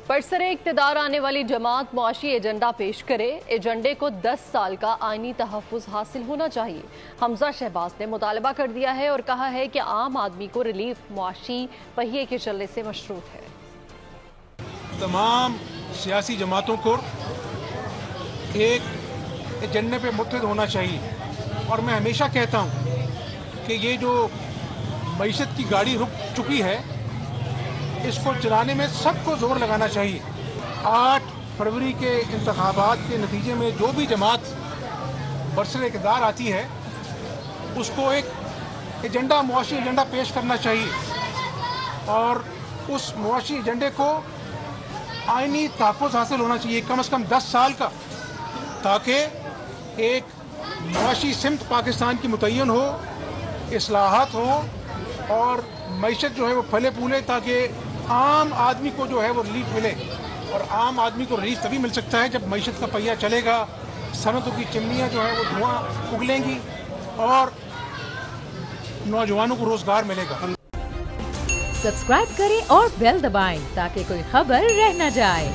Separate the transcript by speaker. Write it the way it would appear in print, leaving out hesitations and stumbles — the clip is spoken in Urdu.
Speaker 1: برسر اقتدار آنے والی جماعت معاشی ایجنڈا پیش کرے، ایجنڈے کو 10 سال کا آئینی تحفظ حاصل ہونا چاہیے۔ حمزہ شہباز نے مطالبہ کر دیا ہے اور کہا ہے کہ عام آدمی کو ریلیف معاشی پہیے کے چلنے سے مشروط ہے۔
Speaker 2: تمام سیاسی جماعتوں کو ایک ایجنڈے پہ متحد ہونا چاہیے، اور میں ہمیشہ کہتا ہوں کہ یہ جو معیشت کی گاڑی رک چکی ہے اس کو چلانے میں سب کو زور لگانا چاہیے۔ 8 فروری کے انتخابات کے نتیجے میں جو بھی جماعت برسر اقتدار آتی ہے اس کو ایک ایجنڈا، معاشی ایجنڈا پیش کرنا چاہیے، اور اس معاشی ایجنڈے کو آئینی تحفظ حاصل ہونا چاہیے کم از کم 10 سال کا، تاکہ ایک معاشی سمت پاکستان کی متعین ہو، اصلاحات ہوں اور معیشت جو ہے وہ پھلے پھولے، تاکہ عام آدمی کو جو ہے وہ ریلیف ملے۔ اور عام آدمی کو ریلیف تبھی مل سکتا ہے جب معیشت کا پہیہ چلے گا، صنعتوں کی چمنیاں جو ہیں وہ دھواں اگلیں گی اور نوجوانوں کو روزگار ملے گا۔
Speaker 3: سبسکرائب کریں اور بیل دبائیں تاکہ کوئی خبر رہ نہ جائے۔